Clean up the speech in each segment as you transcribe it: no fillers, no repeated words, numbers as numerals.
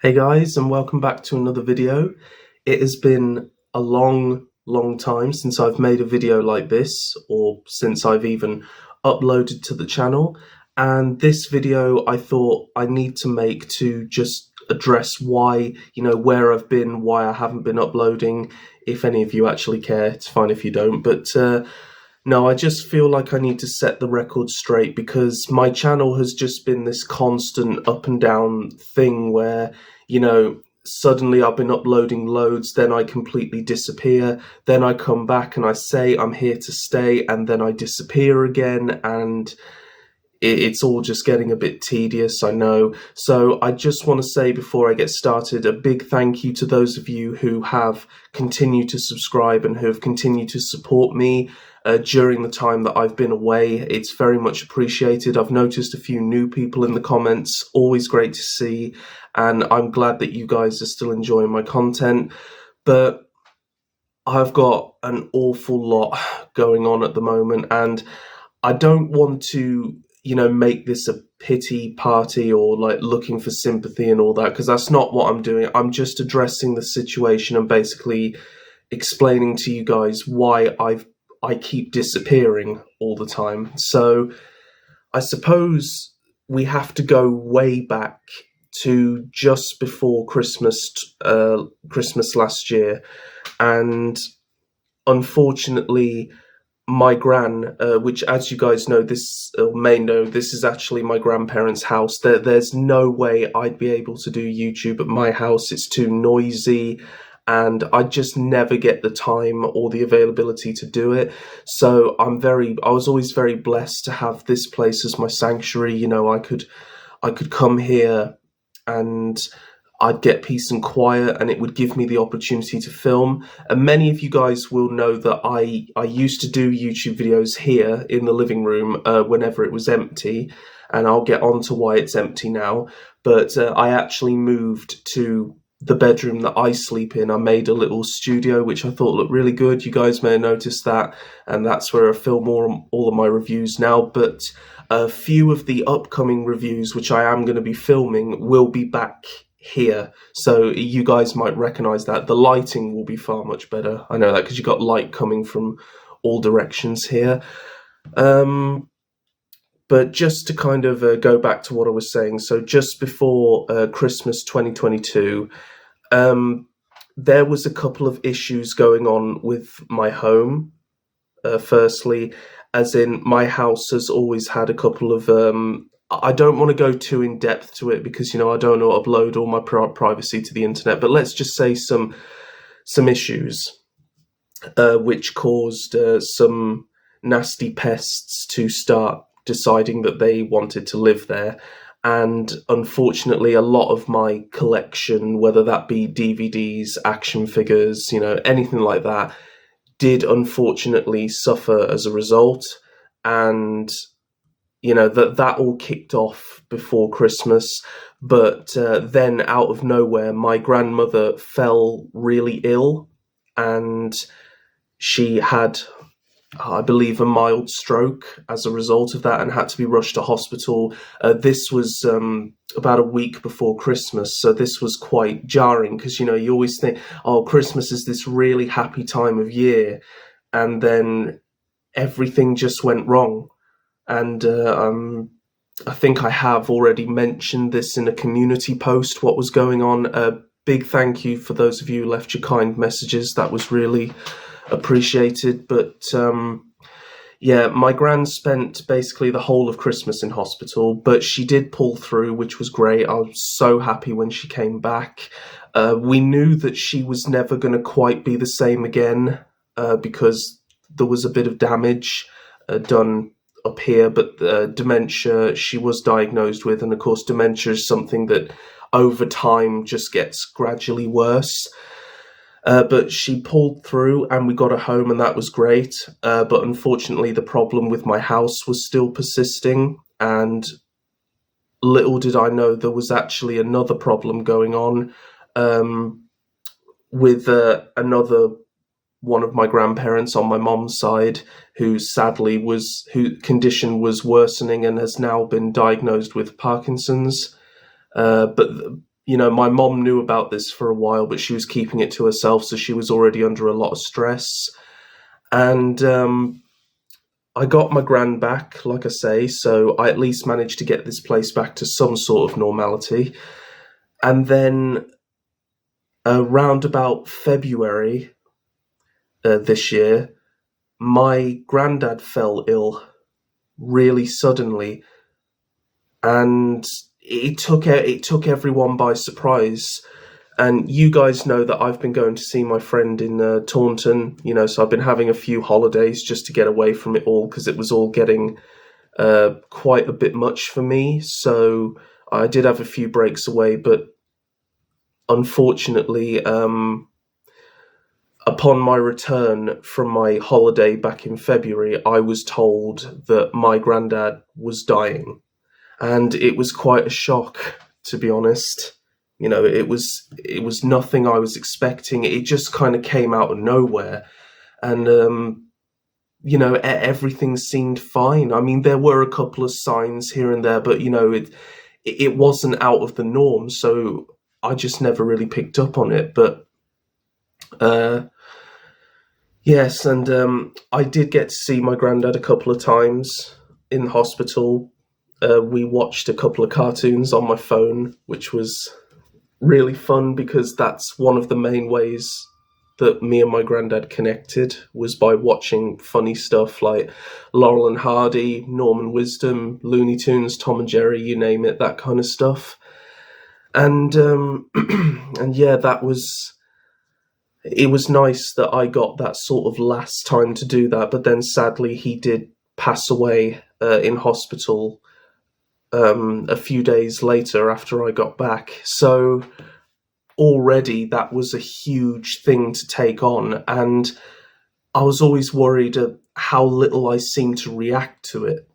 Hey guys, and welcome back to another video. It has been a long time since I've made a video like this, or since I've even uploaded to the channel. And this video I thought I need to make to just address why, where I've been, why I haven't been uploading. If any of you actually care, it's fine if you don't. But no, I just feel like I need to set the record straight because my channel has just been this constant up and down thing where, suddenly I've been uploading loads, then I completely disappear, then I come back and I say I'm here to stay, and then I disappear again, and it's all just getting a bit tedious, I know. So I just want to say before I get started, a big thank you to those of you who have continued to subscribe and who have continued to support me during the time that I've been away. It's very much appreciated. I've noticed a few new people in the comments, always great to see, and I'm glad that you guys are still enjoying my content. But I've got an awful lot going on at the moment, and I don't want to make this a pity party or like looking for sympathy and all that, because that's not what I'm doing. I'm just addressing the situation and basically explaining to you guys why I keep disappearing all the time. So I suppose we have to go way back to just before Christmas last year, and unfortunately my gran, which, as you guys know, this or may know, this is actually my grandparents' house. There's no way I'd be able to do YouTube at my house. It's too noisy, and I just never get the time or the availability to do it. So I was always very blessed to have this place as my sanctuary. I could come here and I'd get peace and quiet, and it would give me the opportunity to film. And many of you guys will know that I used to do YouTube videos here in the living room whenever it was empty, and I'll get on to why it's empty now. But I actually moved to the bedroom that I sleep in. I made a little studio which I thought looked really good. You guys may have noticed that, and that's where I film all of my reviews now. But a few of the upcoming reviews which I am going to be filming will be back here, so you guys might recognize that. The lighting will be far much better, I know that, because you got light coming from all directions here. But just to kind of go back to what I was saying, so just before Christmas 2022, there was a couple of issues going on with my home. Firstly, as in, my house has always had a couple of I don't want to go too in depth to it because I don't want to upload all my privacy to the internet, but let's just say some issues which caused some nasty pests to start deciding that they wanted to live there. And unfortunately, a lot of my collection, whether that be DVDs, action figures, anything like that, did unfortunately suffer as a result. And that all kicked off before Christmas. But then out of nowhere, my grandmother fell really ill, and she had, I believe, a mild stroke as a result of that and had to be rushed to hospital. This was about a week before Christmas, so this was quite jarring because, you always think, oh, Christmas is this really happy time of year, and then everything just went wrong. And I think I have already mentioned this in a community post, what was going on. A big thank you for those of you who left your kind messages. That was really appreciated. But yeah, my gran spent basically the whole of Christmas in hospital, but she did pull through, which was great. I was so happy when she came back. We knew that she was never going to quite be the same again because there was a bit of damage done up here, but dementia she was diagnosed with, and of course dementia is something that over time just gets gradually worse. But she pulled through and we got her home, and that was great. But unfortunately the problem with my house was still persisting, and little did I know there was actually another problem going on with another one of my grandparents on my mom's side, who sadly whose condition was worsening and has now been diagnosed with Parkinson's. But my mom knew about this for a while, but she was keeping it to herself, so she was already under a lot of stress. And I got my gran back, like I say, so I at least managed to get this place back to some sort of normality. And then around about February this year, my granddad fell ill really suddenly, and it took everyone by surprise. And you guys know that I've been going to see my friend in Taunton, so I've been having a few holidays just to get away from it all, because it was all getting quite a bit much for me. So I did have a few breaks away, but unfortunately, upon my return from my holiday back in February, I was told that my granddad was dying. And it was quite a shock, to be honest. It was nothing I was expecting. It just kind of came out of nowhere. And everything seemed fine. I mean, there were a couple of signs here and there, but it wasn't out of the norm, so I just never really picked up on it. But yes, and I did get to see my granddad a couple of times in the hospital. We watched a couple of cartoons on my phone, which was really fun, because that's one of the main ways that me and my granddad connected, was by watching funny stuff like Laurel and Hardy, Norman Wisdom, Looney Tunes, Tom and Jerry, you name it, that kind of stuff. And and yeah, it was nice that I got that sort of last time to do that. But then sadly he did pass away in hospital a few days later after I got back. So already that was a huge thing to take on, and I was always worried at how little I seemed to react to it,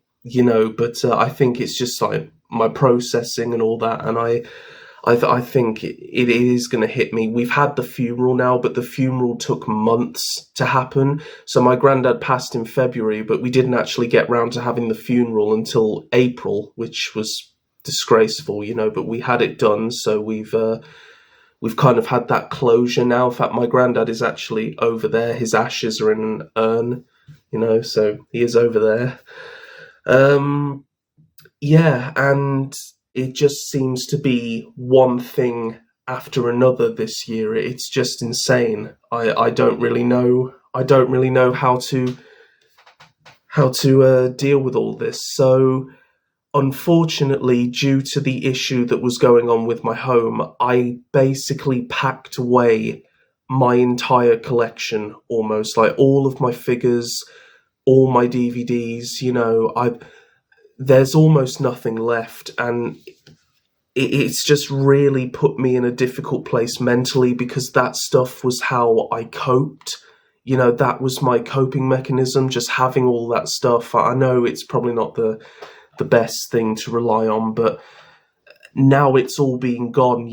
but I think it's just like my processing and all that, and I think it is going to hit me. We've had the funeral now, but the funeral took months to happen. So my granddad passed in February, but we didn't actually get round to having the funeral until April, which was disgraceful, but we had it done. So we've kind of had that closure now. In fact, my granddad is actually over there. His ashes are in an urn, so he is over there. Yeah, and it just seems to be one thing after another this year. It's just insane. I don't really know. I don't really know how to deal with all this. So, unfortunately, due to the issue that was going on with my home, I basically packed away my entire collection, almost, like all of my figures, all my DVDs. There's almost nothing left, and it's just really put me in a difficult place mentally, because that stuff was how I coped. That was my coping mechanism, just having all that stuff. I know it's probably not the best thing to rely on, but now it's all being gone,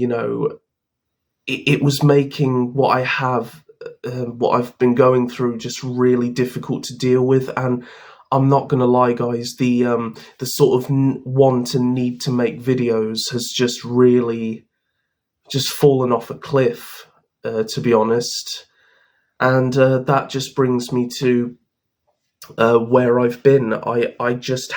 it was making what I have, what I've been going through, just really difficult to deal with. And I'm not going to lie, guys, the sort of want and need to make videos has just really just fallen off a cliff, to be honest. And that just brings me to where I've been. I just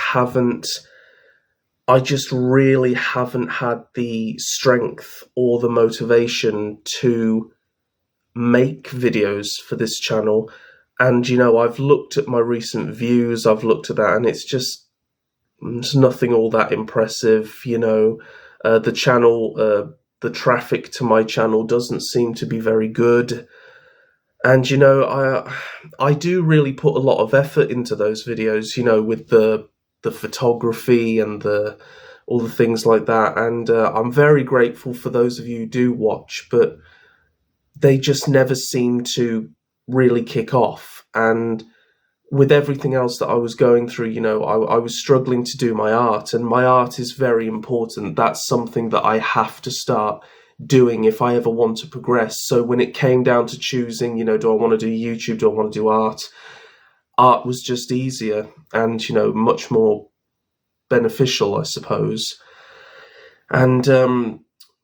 really haven't had the strength or the motivation to make videos for this channel. And, I've looked at my recent views, I've looked at that, and it's nothing all that impressive. The channel, the traffic to my channel doesn't seem to be very good. And, I do really put a lot of effort into those videos, with the photography and all the things like that. And I'm very grateful for those of you who do watch, but they just never seem to really kick off. And with everything else that I was going through, I was struggling to do my art, and my art is very important. That's something that I have to start doing if I ever want to progress. So when it came down to choosing, do I want to do YouTube, do I want to do art was just easier and, much more beneficial, I suppose. And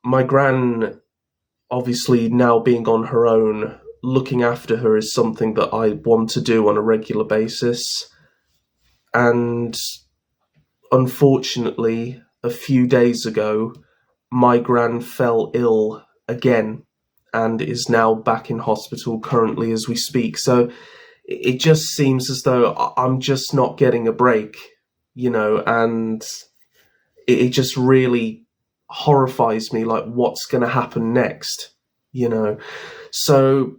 my gran, obviously now being on her own, looking after her is something that I want to do on a regular basis. And unfortunately, a few days ago, my gran fell ill again and is now back in hospital currently as we speak. So it just seems as though I'm just not getting a break, and it just really horrifies me, like what's going to happen next, So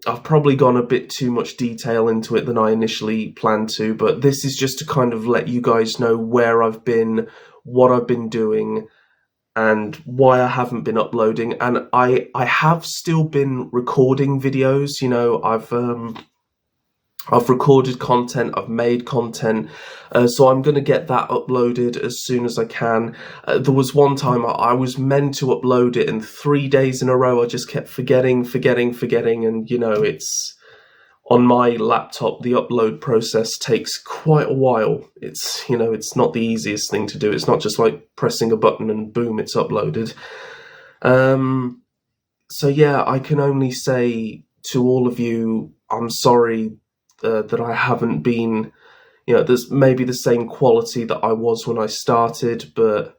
I've probably gone a bit too much detail into it than I initially planned to, but this is just to kind of let you guys know where I've been, what I've been doing, and why I haven't been uploading. And I have still been recording videos. I've recorded content, I've made content, so I'm going to get that uploaded as soon as I can. There was one time I was meant to upload it, and 3 days in a row I just kept forgetting, and it's on my laptop, the upload process takes quite a while. It's not the easiest thing to do. It's not just like pressing a button and boom, it's uploaded. So yeah, I can only say to all of you, I'm sorry that I haven't been, there's maybe the same quality that I was when I started, but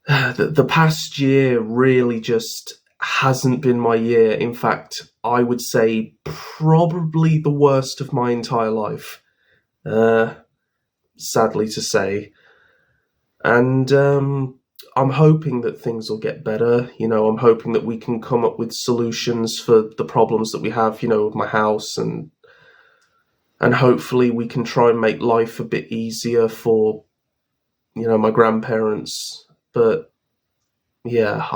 the past year really just hasn't been my year. In fact, I would say probably the worst of my entire life, sadly to say. And I'm hoping that things will get better. I'm hoping that we can come up with solutions for the problems that we have, with my house, and hopefully we can try and make life a bit easier for, my grandparents. But yeah,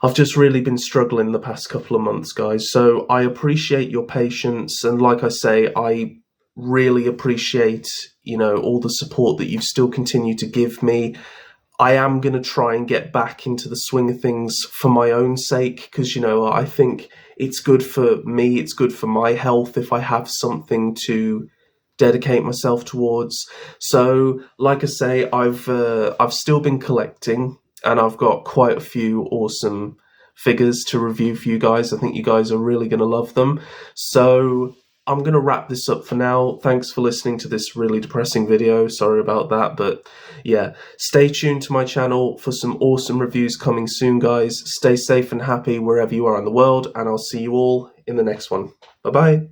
I've just really been struggling the past couple of months, guys. So I appreciate your patience, and like I say, I really appreciate, all the support that you've still continued to give me. I am going to try and get back into the swing of things for my own sake, because, I think it's good for me, it's good for my health if I have something to dedicate myself towards. So, like I say, I've still been collecting, and I've got quite a few awesome figures to review for you guys. I think you guys are really going to love them. So I'm going to wrap this up for now. Thanks for listening to this really depressing video. Sorry about that, but yeah, stay tuned to my channel for some awesome reviews coming soon, guys. Stay safe and happy wherever you are in the world, and I'll see you all in the next one. Bye-bye.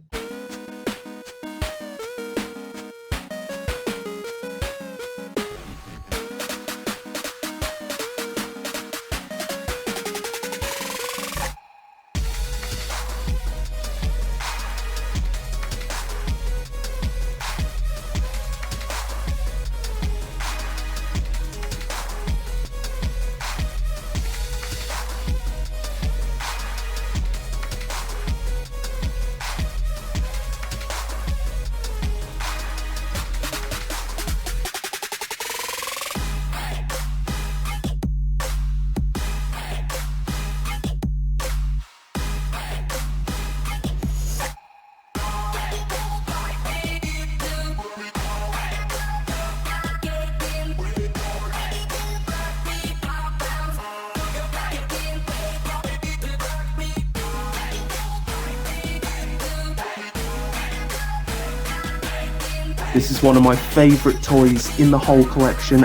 This is one of my favourite toys in the whole collection.